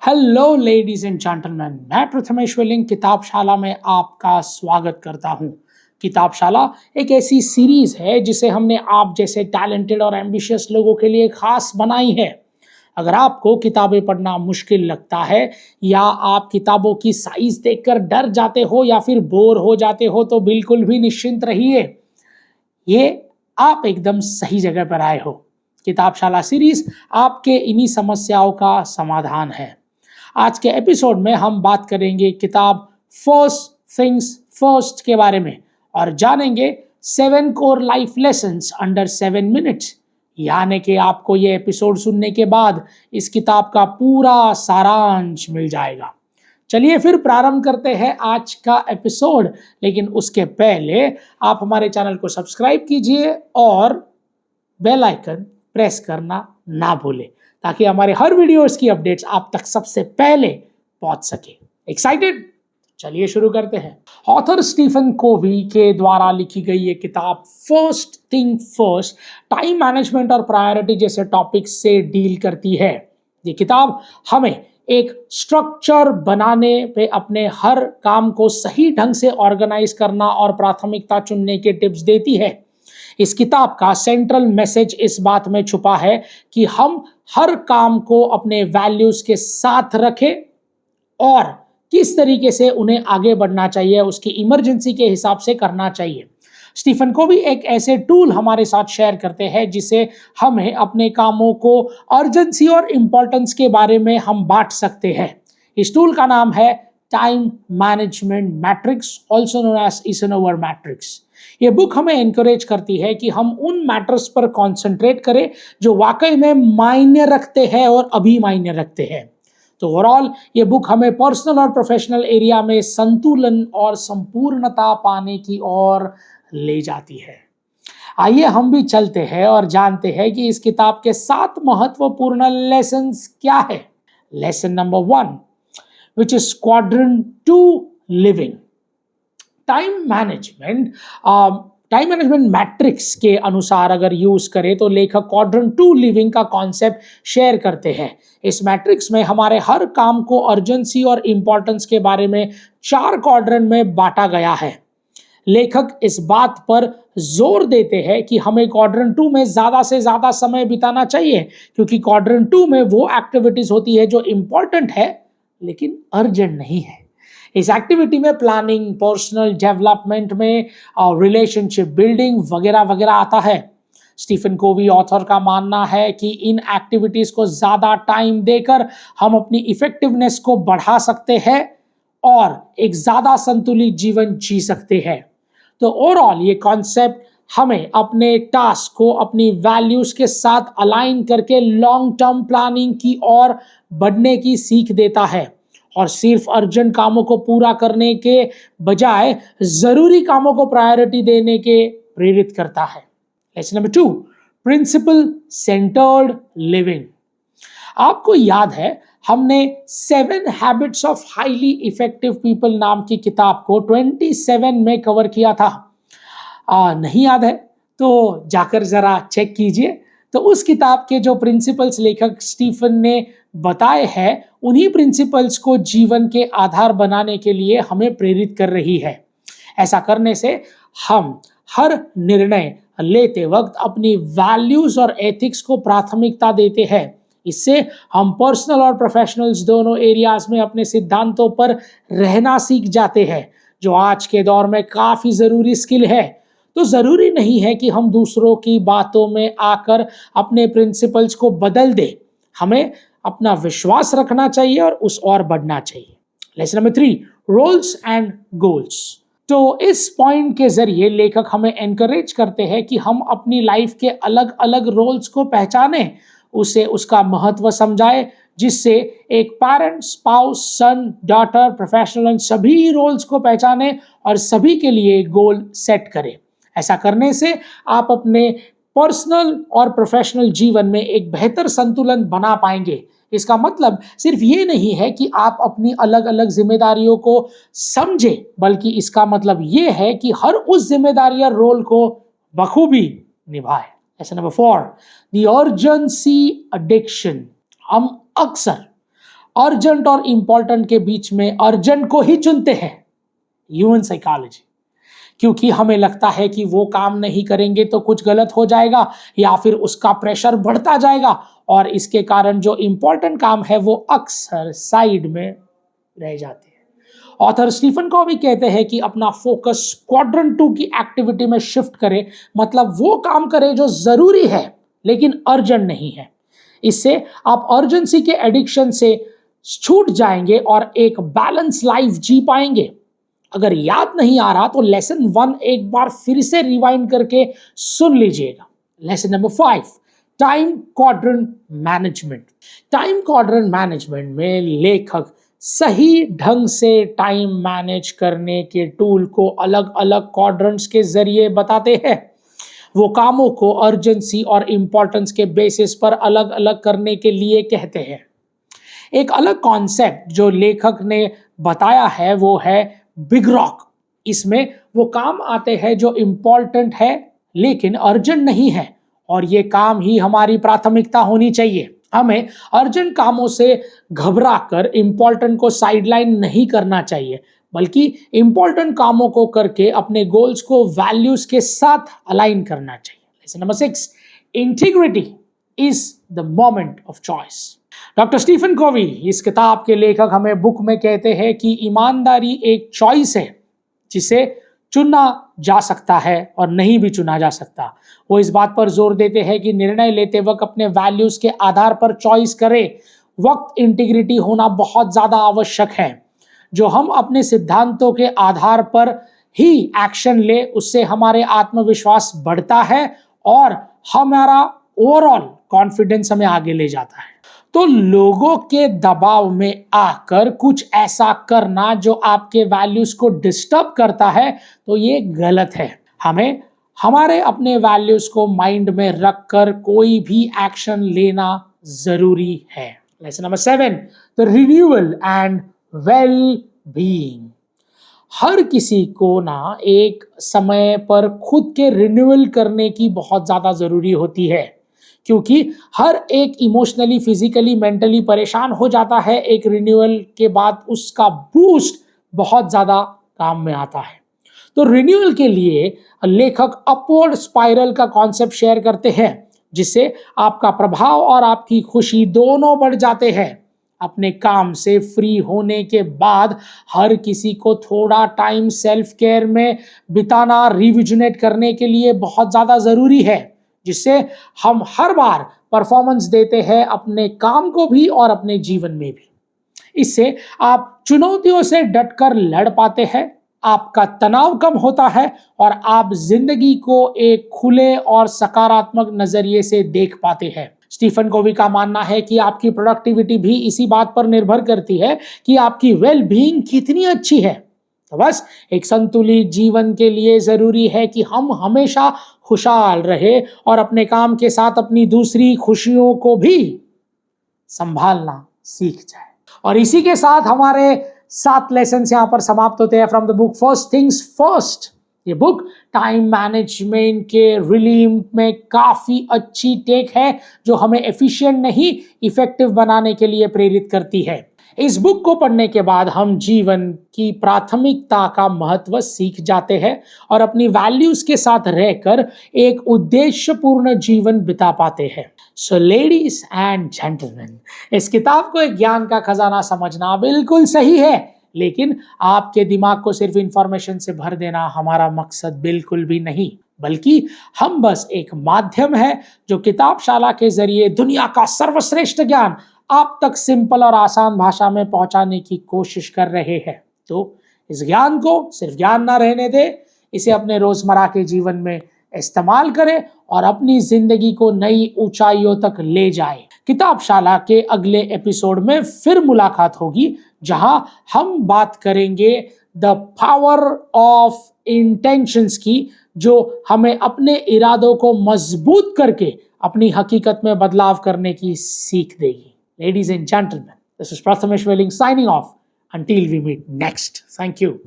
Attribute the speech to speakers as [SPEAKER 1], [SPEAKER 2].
[SPEAKER 1] Hello ladies and gentleman, मैं प्रथमेश वेलिंग किताबशाला में आपका स्वागत करता हूं। किताबशाला एक ऐसी सीरीज है जिसे हमने आप जैसे टैलेंटेड और एम्बिशियस लोगों के लिए खास बनाई है। अगर आपको किताबें पढ़ना मुश्किल लगता है या आप किताबों की साइज देखकर डर जाते हो या फिर बोर हो जाते हो तो बिल्कुल भी निश्चिंत रहिए, ये आप एकदम सही जगह पर आए हो। किताबशाला सीरीज आपके इन्हीं समस्याओं का समाधान है। आज के एपिसोड में हम बात करेंगे किताब फर्स्ट थिंग्स फर्स्ट के बारे में और जानेंगे 7 core life lessons under 7 minutes. यानी कि आपको ये एपिसोड सुनने के बाद इस किताब का पूरा सारांश मिल जाएगा। चलिए फिर प्रारंभ करते हैं आज का एपिसोड, लेकिन उसके पहले आप हमारे चैनल को सब्सक्राइब कीजिए और बेल आइकन प्रेस करना ना भूलें ताकि हमारे हर वीडियोस की अपडेट्स आप तक सबसे पहले पहुंच सके। एक्साइटेड? चलिए शुरू करते हैं। ऑथर स्टीफन कोवी के द्वारा लिखी गई ये किताब first thing first time management और प्रायोरिटी जैसे टॉपिक से डील करती है। ये किताब हमें एक स्ट्रक्चर बनाने पे अपने हर काम को सही ढंग से ऑर्गेनाइज करना और प्राथमिकता चुनने के टिप्स देती है। इस किताब का सेंट्रल मैसेज इस बात में छुपा है कि हम हर काम को अपने वैल्यूज के साथ रखें और किस तरीके से उन्हें आगे बढ़ना चाहिए, उसकी इमरजेंसी के हिसाब से करना चाहिए। स्टीफन को भी एक ऐसे टूल हमारे साथ शेयर करते हैं जिसे हमें अपने कामों को अर्जेंसी और इम्पोर्टेंस के बारे में हम बांट सकते हैं। इस टूल का नाम है time management matrix, also known as Eisenhower matrix. ये बुक हमें एनकरेज करती है कि हम उन मैटर्स पर कंसंट्रेट करें जो वाकई में मायने रखते हैं और अभी मायने रखते हैं। तो ओवरऑल ये बुक हमें पर्सनल और प्रोफेशनल एरिया में संतुलन और संपूर्णता पाने की ओर ले जाती है। आइए हम भी चलते हैं और जानते हैं कि इस किताब के 7 महत्वपूर्ण लेसन्स क्या है। Lesson number 1, which is quadrant 2 living. Time management matrix के अनुसार अगर यूज करें तो लेखक क्वाड्रेंट 2 लिविंग का कॉन्सेप्ट शेयर करते हैं। इस मैट्रिक्स में हमारे हर काम को अर्जेंसी और इंपॉर्टेंस के बारे में 4 क्वाड्रेंट में बांटा गया है। लेखक इस बात पर जोर देते हैं कि हमें क्वाड्रेंट 2 में ज्यादा से ज्यादा समय बिताना चाहिए, क्योंकि क्वाड्रेंट 2 में वो एक्टिविटीज होती है जो इंपॉर्टेंट है लेकिन अर्जेंट नहीं है। इस एक्टिविटी में प्लानिंग, पर्सनल डेवलपमेंट में और रिलेशनशिप बिल्डिंग वगैरह वगैरह आता है। स्टीफन कोवी ऑथर का मानना है कि इन एक्टिविटीज को ज्यादा टाइम देकर हम अपनी इफेक्टिवनेस को बढ़ा सकते हैं और एक ज्यादा संतुलित जीवन जी सकते हैं। तो ओवरऑल ये कॉन्सेप्ट हमें अपने टास्क को अपनी वैल्यूज के साथ अलाइन करके लॉन्ग टर्म प्लानिंग की ओर बढ़ने की सीख देता है और सिर्फ अर्जेंट कामों को पूरा करने के बजाय जरूरी कामों को प्रायोरिटी देने के प्रेरित करता है। Lesson number 2, principle centered living. आपको याद है हमने 7 habits of highly effective people नाम की किताब को 27 में कवर किया था। नहीं याद है तो जाकर जरा चेक कीजिए। तो उस किताब के जो प्रिंसिपल्स लेखक स्टीफन ने बताए हैं, उन्हीं प्रिंसिपल्स को जीवन के आधार बनाने के लिए हमें प्रेरित कर रही है। ऐसा करने से हम हर निर्णय लेते वक्त अपनी वैल्यूज और एथिक्स को प्राथमिकता देते हैं। इससे हम पर्सनल और प्रोफेशनल्स दोनों एरियाज में अपने सिद्धांतों पर रहना सीख जाते हैं, जो आज के दौर में काफी जरूरी स्किल है। तो जरूरी नहीं है कि हम दूसरों की बातों में आकर अपने प्रिंसिपल्स को बदल दें। हमें अपना विश्वास रखना चाहिए और उस ओर बढ़ना चाहिए। Lesson number 3, roles and goals. तो इस पॉइंट के जरिए लेखक हमें एनकरेज करते हैं कि हम अपनी लाइफ के अलग अलग रोल्स को पहचानें, उसे उसका महत्व समझाए, जिससे एक पेरेंट, स्पाउस, सन, डॉटर, प्रोफेशनल सभी रोल्स को पहचाने और सभी के लिए गोल सेट करें। ऐसा करने से आप अपने पर्सनल और प्रोफेशनल जीवन में एक बेहतर संतुलन बना पाएंगे। इसका मतलब सिर्फ ये नहीं है कि आप अपनी अलग अलग जिम्मेदारियों को समझें, बल्कि इसका मतलब ये है कि हर उस जिम्मेदारी या रोल को बखूबी निभाएं। ऐसा नंबर 4, द अर्जेंसी एडिक्शन। हम अक्सर अर्जेंट और इंपॉर्टेंट के बीच में अर्जेंट को ही चुनते हैं। ह्यूमन साइकोलॉजी, क्योंकि हमें लगता है कि वो काम नहीं करेंगे तो कुछ गलत हो जाएगा या फिर उसका प्रेशर बढ़ता जाएगा और इसके कारण जो इंपॉर्टेंट काम है वो अक्सर साइड में रह जाते हैं। ऑथर स्टीफन कॉवी कहते हैं कि अपना फोकस क्वाड्रेंट 2 की एक्टिविटी में शिफ्ट करें, मतलब वो काम करें जो जरूरी है लेकिन अर्जेंट नहीं है। इससे आप अर्जेंसी के एडिक्शन से छूट जाएंगे और एक बैलेंस लाइफ जी पाएंगे। अगर याद नहीं आ रहा तो लेसन 1 एक बार फिर से रिवाइंड करके सुन लीजिएगा। Lesson number 5, time quadrant management. Time quadrant management में लेखक सही ढंग से टाइम मैनेज करने के टूल को अलग अलग क्वाड्रेंट्स के जरिए बताते हैं। वो कामों को अर्जेंसी और इंपॉर्टेंस के बेसिस पर अलग अलग करने के लिए कहते हैं। एक अलग कॉन्सेप्ट जो लेखक ने बताया है वो है बिग रॉक। इसमें वो काम आते हैं जो इंपॉर्टेंट है लेकिन अर्जेंट नहीं है, और ये काम ही हमारी प्राथमिकता होनी चाहिए। हमें अर्जेंट कामों से घबराकर इंपॉर्टेंट को साइडलाइन नहीं करना चाहिए, बल्कि इंपॉर्टेंट कामों को करके अपने गोल्स को वैल्यूज के साथ अलाइन करना चाहिए। Lesson number 6, integrity is the moment of choice. Doctor Stephen Covey, इस किताब के लेखक, हमें बुक में कहते हैं कि ईमानदारी एक चॉइस है जिसे चुना जा सकता है और नहीं भी चुना जा सकता। वो इस बात पर जोर देते हैं कि निर्णय लेते वक्त अपने वैल्यूज के आधार पर चॉइस करें। वक्त इंटीग्रिटी होना बहुत ज्यादा आवश्यक है। जो हम अपने सिद्धांतों के आधार पर ही एक्शन ले उससे हमारे आत्मविश्वास बढ़ता है और हमारा ओवरऑल कॉन्फिडेंस हमें आगे ले जाता है। तो लोगों के दबाव में आकर कुछ ऐसा करना जो आपके वैल्यूज को डिस्टर्ब करता है तो ये गलत है। हमें हमारे अपने वैल्यूज को माइंड में रखकर कोई भी एक्शन लेना जरूरी है। Lesson number 7, the renewal and well being. हर किसी को ना एक समय पर खुद के रिन्यूअल करने की बहुत ज्यादा जरूरी होती है, क्योंकि हर एक इमोशनली, फिजिकली, मेंटली परेशान हो जाता है। एक रिन्यूअल के बाद उसका बूस्ट बहुत ज्यादा काम में आता है। तो रिन्यूअल के लिए लेखक अपवर्ड स्पाइरल का कॉन्सेप्ट शेयर करते हैं, जिससे आपका प्रभाव और आपकी खुशी दोनों बढ़ जाते हैं। अपने काम से फ्री होने के बाद हर किसी को थोड़ा टाइम सेल्फ केयर में बिताना, रिविजनेट करने के लिए बहुत ज्यादा जरूरी है, जिससे हम हर बार परफॉर्मेंस देते हैं अपने काम को भी और अपने जीवन में भी। इससे आप चुनौतियों से डटकर लड़ पाते हैं, आपका तनाव कम होता है और आप जिंदगी को एक खुले और सकारात्मक नजरिए से देख पाते हैं। स्टीफन कोवी का मानना है कि आपकी प्रोडक्टिविटी भी इसी बात पर निर्भर करती है कि आपकी वेल बीइंग कितनी अच्छी है। तो बस एक संतुलित जीवन के लिए जरूरी है कि हम हमेशा खुशहाल रहे और अपने काम के साथ अपनी दूसरी खुशियों को भी संभालना सीख जाए। और इसी के साथ हमारे 7 लेसन यहाँ पर समाप्त होते हैं from the book first things first. ये बुक टाइम मैनेजमेंट के रिलीम में काफी अच्छी टेक है जो हमें एफिशिएंट नहीं इफेक्टिव बनाने के लिए प्रेरित करती है। इस बुक को पढ़ने के बाद हम जीवन की प्राथमिकता का महत्व सीख जाते हैं और अपनी वैल्यूज के साथ रहकर एक उद्देश्यपूर्ण जीवन बिता पाते हैं। सो लेडीज एंड जेंटलमैन, इस किताब को एक ज्ञान का खजाना समझना बिल्कुल सही है, लेकिन आपके दिमाग को सिर्फ इंफॉर्मेशन से भर देना हमारा मकसद बिल्कुल भी नहीं, बल्कि हम बस एक माध्यम है जो किताबशाला के जरिए दुनिया का सर्वश्रेष्ठ ज्ञान आप तक सिंपल और आसान भाषा में पहुंचाने की कोशिश कर रहे हैं। तो इस ज्ञान को सिर्फ ज्ञान ना रहने दे, इसे अपने रोजमर्रा के जीवन में इस्तेमाल करें और अपनी जिंदगी को नई ऊंचाइयों तक ले जाए। किताबशाला के अगले एपिसोड में फिर मुलाकात होगी, जहां हम बात करेंगे द पावर ऑफ इंटेंशंस की, जो हमें अपने इरादों को मजबूत करके अपनी हकीकत में बदलाव करने की सीख देगी। Ladies and gentlemen, this is Prathamesh Welling signing off until we meet next. Thank you.